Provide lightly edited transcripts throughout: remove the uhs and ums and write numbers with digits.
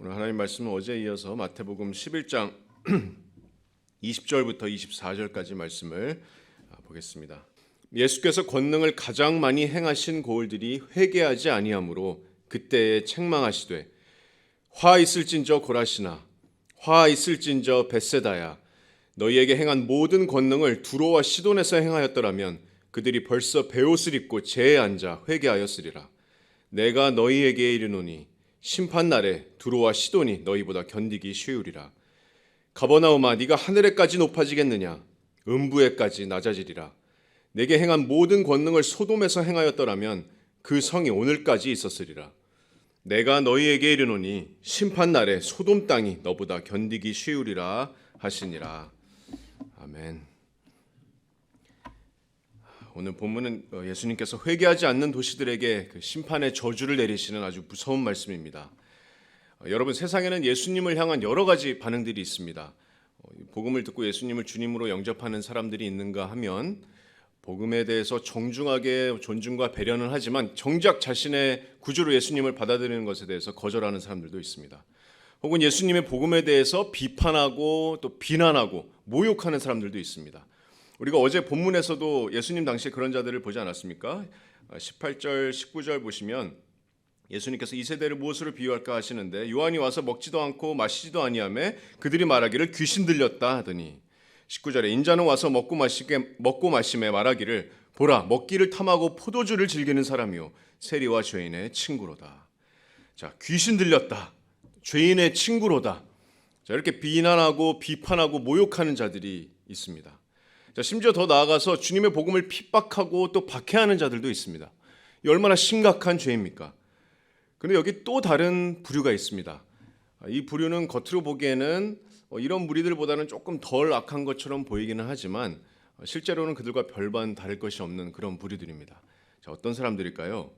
오늘 하나님 말씀은 어제에 이어서 마태복음 11장 20절부터 24절까지 말씀을 보겠습니다. 예수께서 권능을 가장 많이 행하신 고을들이 회개하지 아니하므로 그때에 책망하시되 화 있을진저 고라시나 화 있을진저 벳세다야 너희에게 행한 모든 권능을 두로와 시돈에서 행하였더라면 그들이 벌써 베옷을 입고 제에 앉아 회개하였으리라. 내가 너희에게 이르노니 심판 날에 두로와 시돈이 너희보다 견디기 쉬우리라. 가버나움아 네가 하늘에까지 높아지겠느냐 음부에까지 낮아지리라. 내게 행한 모든 권능을 소돔에서 행하였더라면 그 성이 오늘까지 있었으리라. 내가 너희에게 이르노니 심판 날에 소돔 땅이 너보다 견디기 쉬우리라 하시니라. 아멘. 오늘 본문은 예수님께서 회개하지 않는 도시들에게 그 심판의 저주를 내리시는 아주 무서운 말씀입니다. 여러분, 세상에는 예수님을 향한 여러 가지 반응들이 있습니다. 복음을 듣고 예수님을 주님으로 영접하는 사람들이 있는가 하면 복음에 대해서 정중하게 존중과 배려는 하지만 정작 자신의 구주로 예수님을 받아들이는 것에 대해서 거절하는 사람들도 있습니다. 혹은 예수님의 복음에 대해서 비판하고 또 비난하고 모욕하는 사람들도 있습니다. 우리가 어제 본문에서도 예수님 당시에 그런 자들을 보지 않았습니까? 18절, 19절 보시면 예수님께서 이 세대를 무엇으로 비유할까 하시는데 요한이 와서 먹지도 않고 마시지도 아니하며 그들이 말하기를 귀신 들렸다 하더니 19절에 인자는 와서 먹고 마시매 말하기를 보라 먹기를 탐하고 포도주를 즐기는 사람이요 세리와 죄인의 친구로다. 자, 귀신 들렸다. 죄인의 친구로다. 자, 이렇게 비난하고 비판하고 모욕하는 자들이 있습니다. 자, 심지어 더 나아가서 주님의 복음을 핍박하고 또 박해하는 자들도 있습니다. 이 얼마나 심각한 죄입니까? 그런데 여기 또 다른 부류가 있습니다. 이 부류는 겉으로 보기에는 이런 무리들보다는 조금 덜 악한 것처럼 보이기는 하지만 실제로는 그들과 별반 다를 것이 없는 그런 부류들입니다. 자, 어떤 사람들일까요?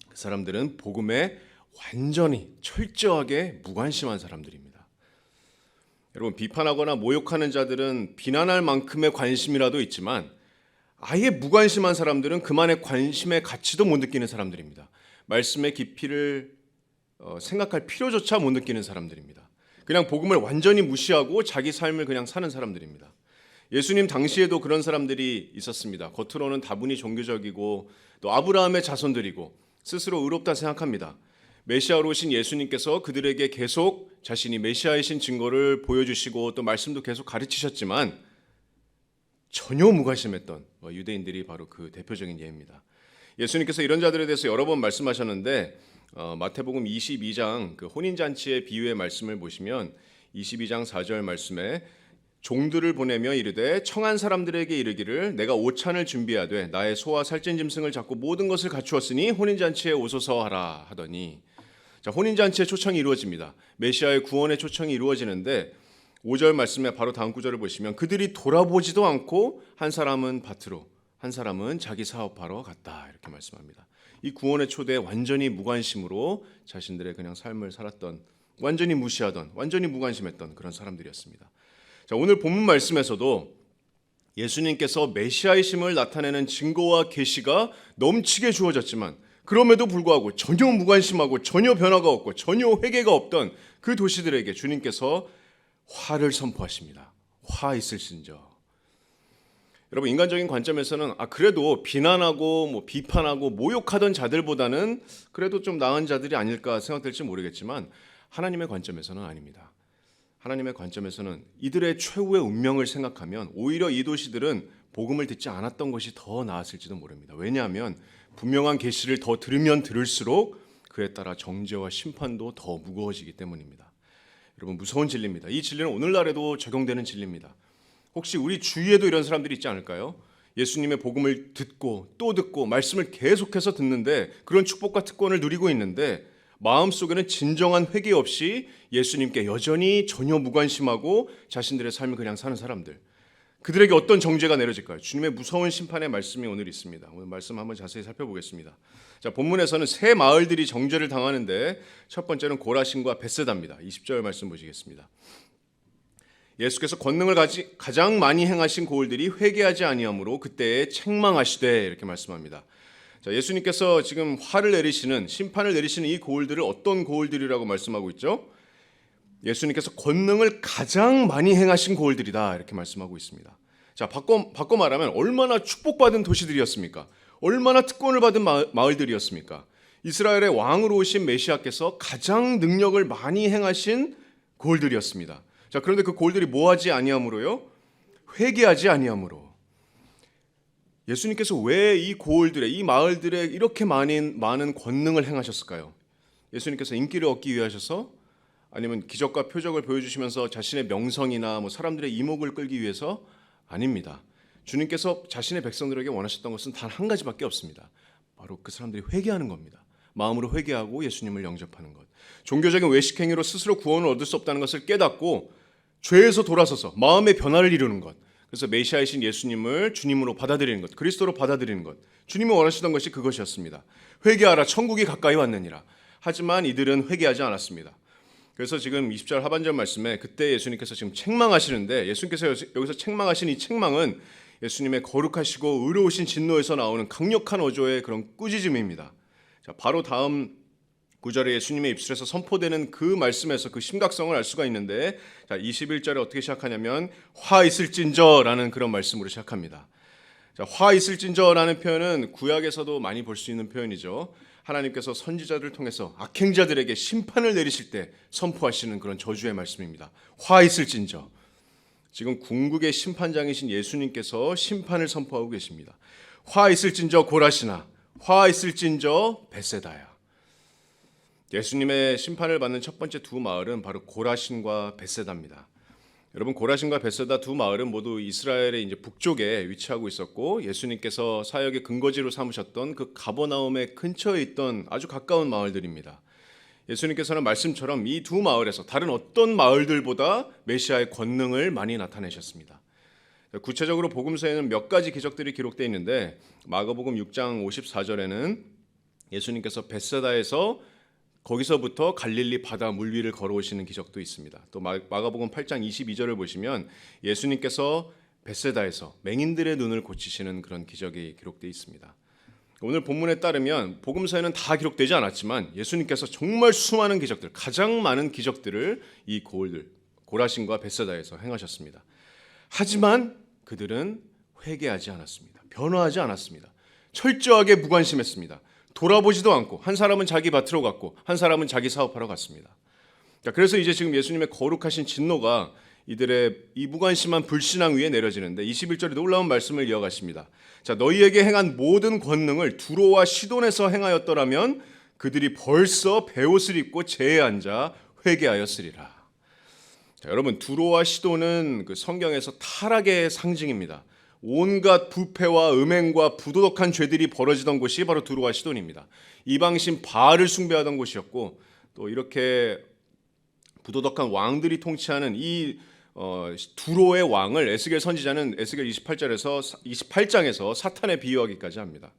그 사람들은 복음에 완전히 철저하게 무관심한 사람들입니다. 여러분, 비판하거나 모욕하는 자들은 비난할 만큼의 관심이라도 있지만 아예 무관심한 사람들은 그만의 관심의 가치도 못 느끼는 사람들입니다. 말씀의 깊이를 생각할 필요조차 못 느끼는 사람들입니다. 그냥 복음을 완전히 무시하고 자기 삶을 그냥 사는 사람들입니다. 예수님 당시에도 그런 사람들이 있었습니다. 겉으로는 다분히 종교적이고 또 아브라함의 자손들이고 스스로 의롭다 생각합니다. 메시아로 오신 예수님께서 그들에게 계속 자신이 메시아이신 증거를 보여주시고 또 말씀도 계속 가르치셨지만 전혀 무관심했던 유대인들이 바로 그 대표적인 예입니다. 예수님께서 이런 자들에 대해서 여러 번 말씀하셨는데 마태복음 22장 그 혼인잔치의 비유의 말씀을 보시면 22장 4절 말씀에 종들을 보내며 이르되 청한 사람들에게 이르기를 내가 오찬을 준비하되 나의 소와 살찐 짐승을 잡고 모든 것을 갖추었으니 혼인잔치에 오소서 하라 하더니, 자, 혼인잔치의 초청이 이루어집니다. 메시아의 구원의 초청이 이루어지는데 5절 말씀에 바로 다음 구절을 보시면 그들이 돌아보지도 않고 한 사람은 밭으로 한 사람은 자기 사업하러 갔다 이렇게 말씀합니다. 이 구원의 초대에 완전히 무관심으로 자신들의 그냥 삶을 살았던, 완전히 무시하던, 완전히 무관심했던 그런 사람들이었습니다. 자, 오늘 본문 말씀에서도 예수님께서 메시아이심을 나타내는 증거와 계시가 넘치게 주어졌지만 그럼에도 불구하고 전혀 무관심하고 전혀 변화가 없고 전혀 회개가 없던 그 도시들에게 주님께서 화를 선포하십니다. 화 있을진저. 여러분, 인간적인 관점에서는 그래도 비난하고 비판하고 모욕하던 자들보다는 그래도 좀 나은 자들이 아닐까 생각될지 모르겠지만 하나님의 관점에서는 아닙니다. 하나님의 관점에서는 이들의 최후의 운명을 생각하면 오히려 이 도시들은 복음을 듣지 않았던 것이 더 나았을지도 모릅니다. 왜냐하면 분명한 계시를 더 들으면 들을수록 그에 따라 정죄와 심판도 더 무거워지기 때문입니다. 여러분, 무서운 진리입니다. 이 진리는 오늘날에도 적용되는 진리입니다. 혹시 우리 주위에도 이런 사람들이 있지 않을까요? 예수님의 복음을 듣고 또 듣고 말씀을 계속해서 듣는데 그런 축복과 특권을 누리고 있는데 마음속에는 진정한 회개 없이 예수님께 여전히 전혀 무관심하고 자신들의 삶을 그냥 사는 사람들, 그들에게 어떤 정죄가 내려질까요? 주님의 무서운 심판의 말씀이 오늘 있습니다. 오늘 말씀 한번 자세히 살펴보겠습니다. 자, 본문에서는 세 마을들이 정죄를 당하는데 첫 번째는 고라신과 벳세다입니다. 20절 말씀 보시겠습니다. 예수께서 권능을 가장 많이 행하신 고을들이 회개하지 아니하므로 그때에 책망하시되 이렇게 말씀합니다. 자, 예수님께서 지금 화를 내리시는, 심판을 내리시는 이 고을들을 어떤 고을들이라고 말씀하고 있죠? 예수님께서 권능을 가장 많이 행하신 고을들이다 이렇게 말씀하고 있습니다. 자, 바꿔 말하면 얼마나 축복받은 도시들이었습니까? 얼마나 특권을 받은 마을들이었습니까? 이스라엘의 왕으로 오신 메시아께서 가장 능력을 많이 행하신 고을들이었습니다. 자, 그런데 그 고을들이 뭐하지 아니함으로요? 회개하지 아니함으로. 예수님께서 왜 이 고을들에, 이 마을들에 이렇게 많은 권능을 행하셨을까요? 예수님께서 인기를 얻기 위하셔서, 아니면 기적과 표적을 보여주시면서 자신의 명성이나 사람들의 이목을 끌기 위해서? 아닙니다. 주님께서 자신의 백성들에게 원하셨던 것은 단 한 가지밖에 없습니다. 바로 그 사람들이 회개하는 겁니다. 마음으로 회개하고 예수님을 영접하는 것. 종교적인 외식행위로 스스로 구원을 얻을 수 없다는 것을 깨닫고 죄에서 돌아서서 마음의 변화를 이루는 것. 그래서 메시아이신 예수님을 주님으로 받아들이는 것, 그리스도로 받아들이는 것. 주님이 원하시던 것이 그것이었습니다. 회개하라, 천국이 가까이 왔느니라. 하지만 이들은 회개하지 않았습니다. 그래서 지금 20절 하반절 말씀에 그때 예수님께서 지금 책망하시는데, 예수님께서 여기서 책망하신 이 책망은 예수님의 거룩하시고 의로우신 진노에서 나오는 강력한 어조의 그런 꾸짖음입니다. 자, 바로 다음 구절에 예수님의 입술에서 선포되는 그 말씀에서 그 심각성을 알 수가 있는데, 자, 21절에 어떻게 시작하냐면 화 있을진저라는 그런 말씀으로 시작합니다. 자, 화 있을진저라는 표현은 구약에서도 많이 볼 수 있는 표현이죠. 하나님께서 선지자들을 통해서 악행자들에게 심판을 내리실 때 선포하시는 그런 저주의 말씀입니다. 화 있을진저. 지금 궁극의 심판장이신 예수님께서 심판을 선포하고 계십니다. 화 있을진저 고라시나, 화 있을진저 벳세다야. 예수님의 심판을 받는 첫 번째 두 마을은 바로 고라신과 벳세다입니다. 여러분, 고라신과 벳세다 두 마을은 모두 이스라엘의 이제 북쪽에 위치하고 있었고, 예수님께서 사역의 근거지로 삼으셨던 그 가버나움의 근처에 있던 아주 가까운 마을들입니다. 예수님께서는 말씀처럼 이 두 마을에서 다른 어떤 마을들보다 메시아의 권능을 많이 나타내셨습니다. 구체적으로 복음서에는 몇 가지 기적들이 기록되어 있는데, 마가복음 6장 54절에는 예수님께서 벳세다에서 거기서부터 갈릴리 바다 물 위를 걸어오시는 기적도 있습니다. 또 마가복음 8장 22절을 보시면 예수님께서 벳세다에서 맹인들의 눈을 고치시는 그런 기적이 기록되어 있습니다. 오늘 본문에 따르면 복음서에는 다 기록되지 않았지만 예수님께서 정말 수많은 기적들, 가장 많은 기적들을 이 고을들, 고라신과 벳세다에서 행하셨습니다. 하지만 그들은 회개하지 않았습니다. 변화하지 않았습니다. 철저하게 무관심했습니다. 돌아보지도 않고, 한 사람은 자기 밭으로 갔고 한 사람은 자기 사업하러 갔습니다. 자, 그래서 이제 지금 예수님의 거룩하신 진노가 이들의 이 무관심한 불신앙 위에 내려지는데 21절에 놀라운 말씀을 이어가십니다. 자, 너희에게 행한 모든 권능을 두로와 시돈에서 행하였더라면 그들이 벌써 베옷을 입고 제에 앉아 회개하였으리라. 자, 여러분, 두로와 시돈은 그 성경에서 타락의 상징입니다. 온갖 부패와 음행과 부도덕한 죄들이 벌어지던 곳이 바로 두로와 시돈입니다. 이방신 바알을 숭배하던 곳이었고, 또 이렇게 부도덕한 왕들이 통치하는 이 두로의 왕을 에스겔 선지자는 에스겔 28장에서 사탄에 비유하기까지 합니다.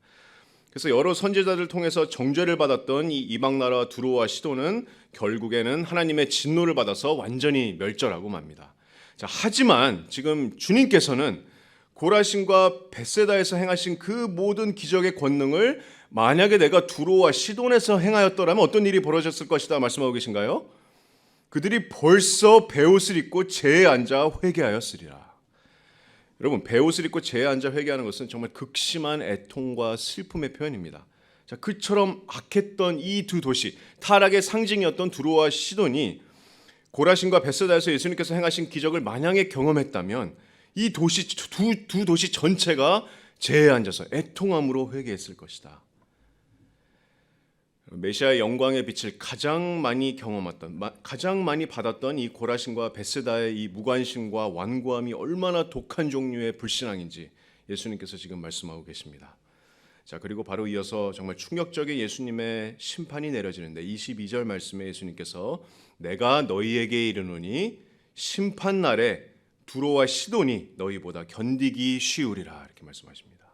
그래서 여러 선지자들을 통해서 정죄를 받았던 이 이방 나라 두로와 시돈은 결국에는 하나님의 진노를 받아서 완전히 멸절하고 맙니다. 자, 하지만 지금 주님께서는 고라신과 벳세다에서 행하신 그 모든 기적의 권능을 만약에 내가 두로와 시돈에서 행하였더라면 어떤 일이 벌어졌을 것이다 말씀하고 계신가요? 그들이 벌써 베옷을 입고 제에 앉아 회개하였으리라. 여러분, 베옷을 입고 제에 앉아 회개하는 것은 정말 극심한 애통과 슬픔의 표현입니다. 자, 그처럼 악했던 이 두 도시, 타락의 상징이었던 두로와 시돈이 고라신과 벳세다에서 예수님께서 행하신 기적을 만약에 경험했다면 이 도시 두 도시 전체가 제에 앉아서 애통함으로 회개했을 것이다. 메시아의 영광의 빛을 가장 많이 경험했던, 가장 많이 받았던 이 고라신과 벳세다의 이 무관심과 완고함이 얼마나 독한 종류의 불신앙인지 예수님께서 지금 말씀하고 계십니다. 자, 그리고 바로 이어서 정말 충격적인 예수님의 심판이 내려지는데 22절 말씀에 예수님께서 내가 너희에게 이르노니 심판 날에 두로와 시돈이 너희보다 견디기 쉬우리라 이렇게 말씀하십니다.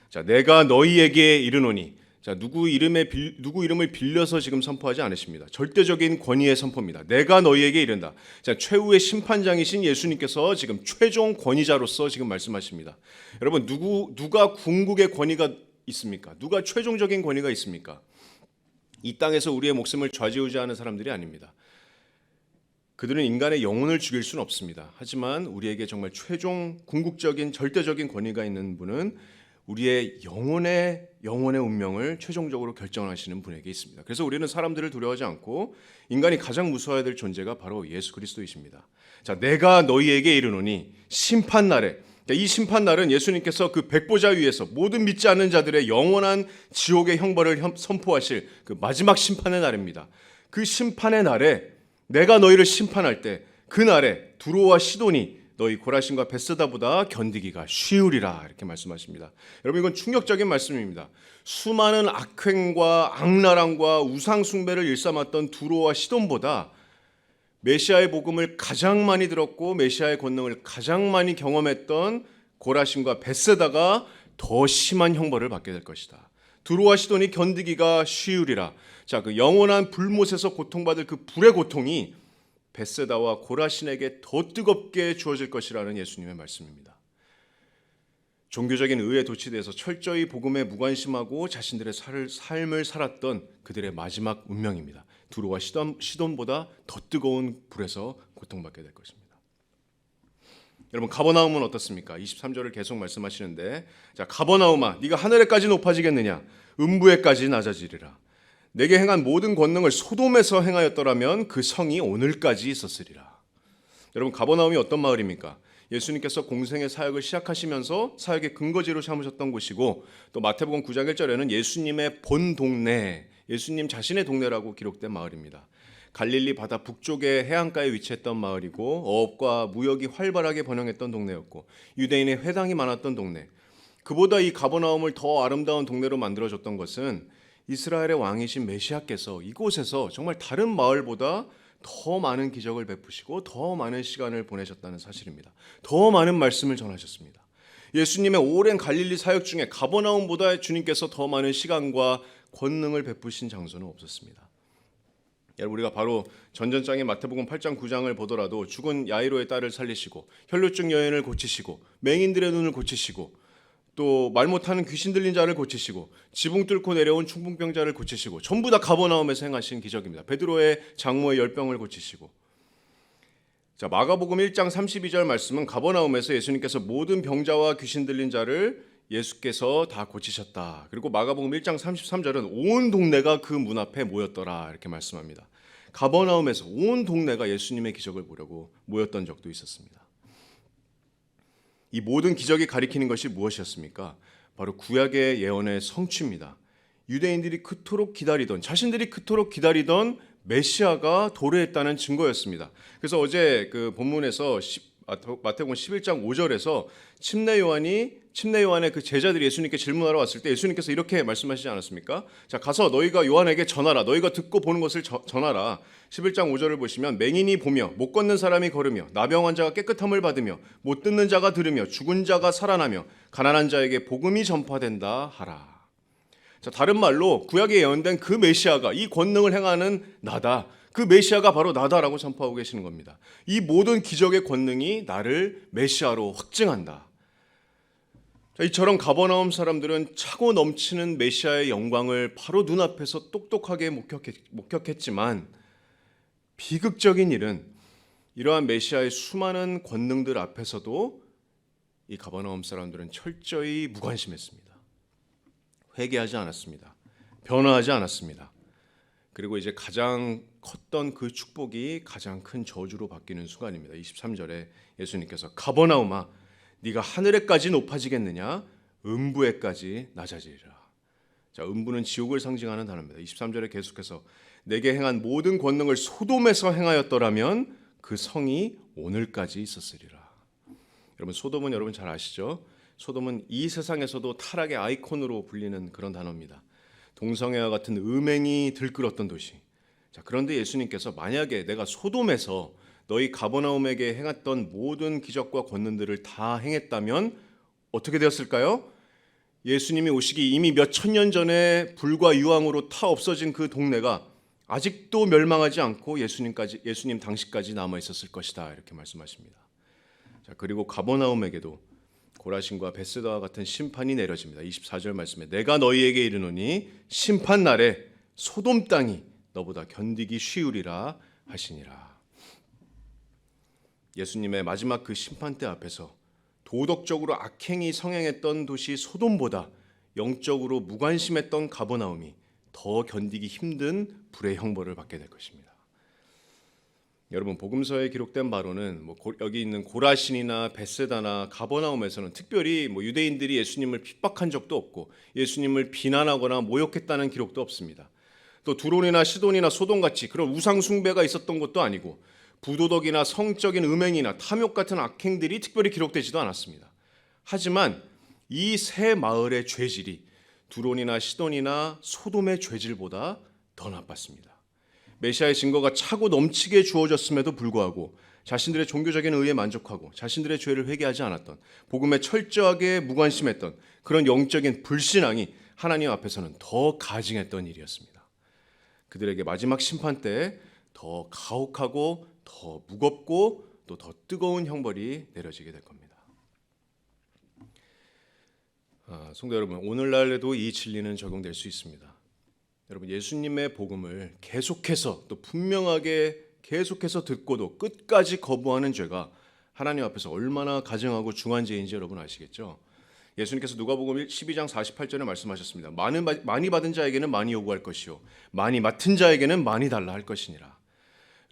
자, 내가 너희에게 이르노니, 자, 누구 이름을 빌려서 지금 선포하지 않으십니다. 절대적인 권위의 선포입니다. 내가 너희에게 이른다. 자, 최후의 심판장이신 예수님께서 지금 최종 권위자로서 지금 말씀하십니다. 여러분, 누가 궁극의 권위가 있습니까? 누가 최종적인 권위가 있습니까? 이 땅에서 우리의 목숨을 좌지우지하는 사람들이 아닙니다. 그들은 인간의 영혼을 죽일 수는 없습니다. 하지만 우리에게 정말 최종 궁극적인 절대적인 권위가 있는 분은 우리의 영혼의 운명을 최종적으로 결정하시는 분에게 있습니다. 그래서 우리는 사람들을 두려워하지 않고 인간이 가장 무서워야 될 존재가 바로 예수 그리스도이십니다. 자, 내가 너희에게 이르노니 심판 날에, 이 심판 날은 예수님께서 그 백보자 위에서 모든 믿지 않는 자들의 영원한 지옥의 형벌을 선포하실 그 마지막 심판의 날입니다. 그 심판의 날에 내가 너희를 심판할 때 그 날에 두로와 시돈이 너희 고라신과 벳세다보다 견디기가 쉬우리라 이렇게 말씀하십니다. 여러분 이건 충격적인 말씀입니다. 수많은 악행과 악랄함과 우상 숭배를 일삼았던 두로와 시돈보다 메시아의 복음을 가장 많이 들었고 메시아의 권능을 가장 많이 경험했던 고라신과 벳세다가 더 심한 형벌을 받게 될 것이다. 두로와 시돈이 견디기가 쉬우리라. 자, 그 영원한 불못에서 고통받을 그 불의 고통이 벳세다와 고라신에게 더 뜨겁게 주어질 것이라는 예수님의 말씀입니다. 종교적인 의에 도취돼서 철저히 복음에 무관심하고 자신들의 삶을 살았던 그들의 마지막 운명입니다. 두로와 시돈보다 더 뜨거운 불에서 고통받게 될 것입니다. 여러분 가버나움은 어떻습니까? 23절을 계속 말씀하시는데, 자, 가버나움아 네가 하늘에까지 높아지겠느냐? 음부에까지 낮아지리라. 내게 행한 모든 권능을 소돔에서 행하였더라면 그 성이 오늘까지 있었으리라. 여러분 가버나움이 어떤 마을입니까? 예수님께서 공생의 사역을 시작하시면서 사역의 근거지로 삼으셨던 곳이고, 또 마태복음 9장 1절에는 예수님의 본 동네, 예수님 자신의 동네라고 기록된 마을입니다. 갈릴리 바다 북쪽의 해안가에 위치했던 마을이고 어업과 무역이 활발하게 번영했던 동네였고 유대인의 회당이 많았던 동네. 그보다 이 가버나움을 더 아름다운 동네로 만들어줬던 것은 이스라엘의 왕이신 메시아께서 이곳에서 정말 다른 마을보다 더 많은 기적을 베푸시고 더 많은 시간을 보내셨다는 사실입니다. 더 많은 말씀을 전하셨습니다. 예수님의 오랜 갈릴리 사역 중에 가버나움보다 주님께서 더 많은 시간과 권능을 베푸신 장소는 없었습니다. 여러분 우리가 바로 전전장의 마태복음 8장 9장을 보더라도 죽은 야이로의 딸을 살리시고 혈루증 여인을 고치시고 맹인들의 눈을 고치시고 또 말 못하는 귀신 들린 자를 고치시고 지붕 뚫고 내려온 충풍병자를 고치시고 전부 다 가버나움에서 행하신 기적입니다. 베드로의 장모의 열병을 고치시고, 자, 마가복음 1장 32절 말씀은 가버나움에서 예수님께서 모든 병자와 귀신 들린 자를 예수께서 다 고치셨다. 그리고 마가복음 1장 33절은 온 동네가 그 문 앞에 모였더라 이렇게 말씀합니다. 가버나움에서 온 동네가 예수님의 기적을 보려고 모였던 적도 있었습니다. 이 모든 기적이 가리키는 것이 무엇이었습니까? 바로 구약의 예언의 성취입니다. 유대인들이 자신들이 그토록 기다리던 메시아가 도래했다는 증거였습니다. 그래서 어제 그 본문에서 마태복음 11장 5절에서 침례 요한의 그 제자들이 예수님께 질문하러 왔을 때 예수님께서 이렇게 말씀하시지 않았습니까? 자, 가서 너희가 요한에게 전하라. 너희가 듣고 보는 것을 전하라. 11장 5절을 보시면 맹인이 보며 못 걷는 사람이 걸으며 나병 환자가 깨끗함을 받으며 못 듣는 자가 들으며 죽은 자가 살아나며 가난한 자에게 복음이 전파된다 하라. 자, 다른 말로 구약에 예언된 그 메시아가 이 권능을 행하는 나다. 그 메시아가 바로 나다라고 선포하고 계시는 겁니다. 이 모든 기적의 권능이 나를 메시아로 확증한다. 자, 이처럼 가버나움 사람들은 차고 넘치는 메시아의 영광을 바로 눈앞에서 똑똑하게 목격했지만 비극적인 일은 이러한 메시아의 수많은 권능들 앞에서도 이 가버나움 사람들은 철저히 무관심했습니다. 회개하지 않았습니다. 변화하지 않았습니다. 그리고 이제 가장 컸던 그 축복이 가장 큰 저주로 바뀌는 순간입니다. 23절에 예수님께서 가버나움아 네가 하늘에까지 높아지겠느냐? 음부에까지 낮아지리라. 자, 음부는 지옥을 상징하는 단어입니다. 23절에 계속해서 내게 행한 모든 권능을 소돔에서 행하였더라면 그 성이 오늘까지 있었으리라. 여러분 소돔은 여러분 잘 아시죠? 소돔은 이 세상에서도 타락의 아이콘으로 불리는 그런 단어입니다. 동성애와 같은 음행이 들끓었던 도시. 자, 그런데 예수님께서 만약에 내가 소돔에서 너희 가버나움에게 행했던 모든 기적과 권능들을 다 행했다면 어떻게 되었을까요? 예수님이 오시기 이미 몇 천년 전에 불과 유황으로 타 없어진 그 동네가 아직도 멸망하지 않고 예수님 당시까지 남아 있었을 것이다 이렇게 말씀하십니다. 자, 그리고 가버나움에게도 고라신과 베세다와 같은 심판이 내려집니다. 24절 말씀에 내가 너희에게 이르노니 심판 날에 소돔 땅이 너보다 견디기 쉬우리라 하시니라. 예수님의 마지막 그 심판대 앞에서 도덕적으로 악행이 성행했던 도시 소돔보다 영적으로 무관심했던 가버나움이 더 견디기 힘든 불의 형벌을 받게 될 것입니다. 여러분, 복음서에 기록된 바로는 여기 있는 고라신이나 베세다나 가버나움에서는 특별히 유대인들이 예수님을 핍박한 적도 없고 예수님을 비난하거나 모욕했다는 기록도 없습니다. 또 두론이나 시돈이나 소돔같이 그런 우상 숭배가 있었던 것도 아니고 부도덕이나 성적인 음행이나 탐욕 같은 악행들이 특별히 기록되지도 않았습니다. 하지만 이 세 마을의 죄질이 두론이나 시돈이나 소돔의 죄질보다 더 나빴습니다. 메시아의 증거가 차고 넘치게 주어졌음에도 불구하고 자신들의 종교적인 의에 만족하고 자신들의 죄를 회개하지 않았던, 복음에 철저하게 무관심했던 그런 영적인 불신앙이 하나님 앞에서는 더 가증했던 일이었습니다. 그들에게 마지막 심판 때 더 가혹하고 더 무겁고 또 더 뜨거운 형벌이 내려지게 될 겁니다. 성도 여러분, 오늘날에도 이 진리는 적용될 수 있습니다. 여러분, 예수님의 복음을 계속해서 또 분명하게 계속해서 듣고도 끝까지 거부하는 죄가 하나님 앞에서 얼마나 가증하고 중한 죄인지 여러분 아시겠죠? 예수님께서 누가복음 12장 48절에 말씀하셨습니다. 많이 받은 자에게는 많이 요구할 것이요 많이 맡은 자에게는 많이 달라 할 것이니라.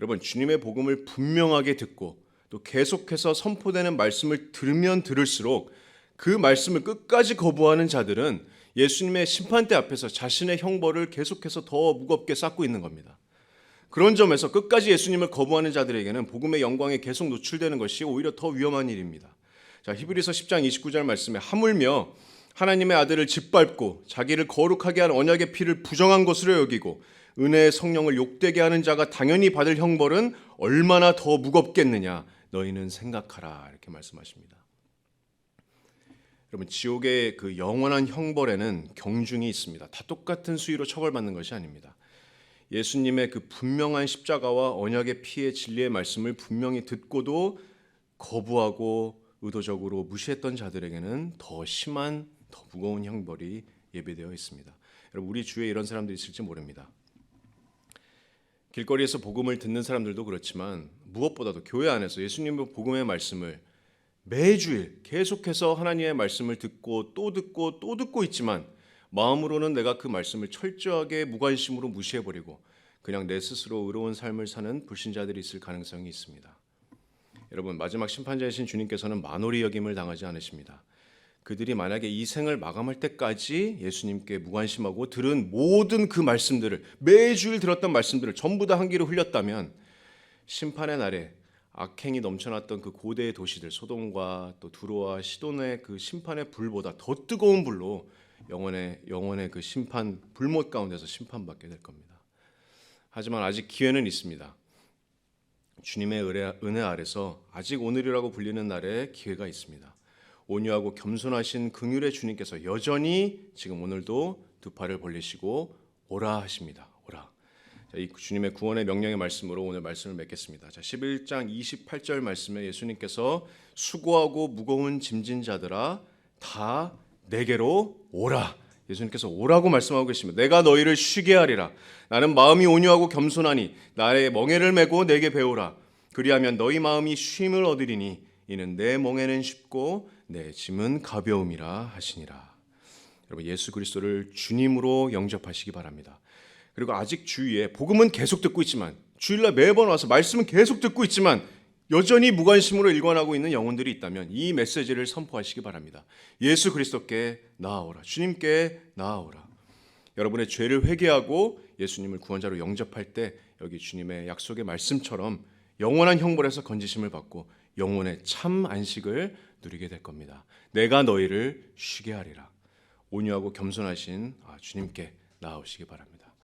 여러분, 주님의 복음을 분명하게 듣고 또 계속해서 선포되는 말씀을 들으면 들을수록 그 말씀을 끝까지 거부하는 자들은 예수님의 심판대 앞에서 자신의 형벌을 계속해서 더 무겁게 쌓고 있는 겁니다. 그런 점에서 끝까지 예수님을 거부하는 자들에게는 복음의 영광에 계속 노출되는 것이 오히려 더 위험한 일입니다. 자, 히브리서 10장 29절 말씀에 하물며 하나님의 아들을 짓밟고 자기를 거룩하게 한 언약의 피를 부정한 것으로 여기고 은혜의 성령을 욕되게 하는 자가 당연히 받을 형벌은 얼마나 더 무겁겠느냐 너희는 생각하라, 이렇게 말씀하십니다. 여러분, 지옥의 그 영원한 형벌에는 경중이 있습니다. 다 똑같은 수위로 처벌받는 것이 아닙니다. 예수님의 그 분명한 십자가와 언약의 피의 진리의 말씀을 분명히 듣고도 거부하고 의도적으로 무시했던 자들에게는 더 심한, 더 무거운 형벌이 예비되어 있습니다. 여러분, 우리 주위에 이런 사람들이 있을지 모릅니다. 길거리에서 복음을 듣는 사람들도 그렇지만 무엇보다도 교회 안에서 예수님의 복음의 말씀을 매주일 계속해서 하나님의 말씀을 듣고 또 듣고 또 듣고 있지만 마음으로는 내가 그 말씀을 철저하게 무관심으로 무시해버리고 그냥 내 스스로 의로운 삶을 사는 불신자들이 있을 가능성이 있습니다. 여러분, 마지막 심판자이신 주님께서는 만홀히 여김을 당하지 않으십니다. 그들이 만약에 이 생을 마감할 때까지 예수님께 무관심하고 들은 모든 그 말씀들을, 매주일 들었던 말씀들을 전부 다 한 귀로 흘렸다면 심판의 날에 악행이 넘쳐났던 그 고대의 도시들 소돔과 또 두로와 시돈의 그 심판의 불보다 더 뜨거운 불로 영원의 그 심판 불못 가운데서 심판받게 될 겁니다. 하지만 아직 기회는 있습니다. 주님의 은혜 아래서 아직 오늘이라고 불리는 날에 기회가 있습니다. 온유하고 겸손하신 긍휼의 주님께서 여전히 지금 오늘도 두 팔을 벌리시고 오라 하십니다. 오라. 자, 이 주님의 구원의 명령의 말씀으로 오늘 말씀을 맺겠습니다. 자, 11장 28절 말씀에 예수님께서 수고하고 무거운 짐진 자들아 다 내게로 오라. 예수님께서 오라고 말씀하고 계십니다. 내가 너희를 쉬게 하리라. 나는 마음이 온유하고 겸손하니 나의 멍에를 메고 내게 배우라. 그리하면 너희 마음이 쉼을 얻으리니 이는 내 멍에는 쉽고 내 짐은 가벼움이라 하시니라. 여러분, 예수 그리스도를 주님으로 영접하시기 바랍니다. 그리고 아직 주위에 복음은 계속 듣고 있지만 주일날 매번 와서 말씀은 계속 듣고 있지만 여전히 무관심으로 일관하고 있는 영혼들이 있다면 이 메시지를 선포하시기 바랍니다. 예수 그리스도께 나아오라. 주님께 나아오라. 여러분의 죄를 회개하고 예수님을 구원자로 영접할 때 여기 주님의 약속의 말씀처럼 영원한 형벌에서 건지심을 받고 영혼의 참 안식을 누리게 될 겁니다. 내가 너희를 쉬게 하리라. 온유하고 겸손하신 주님께 나아오시기 바랍니다.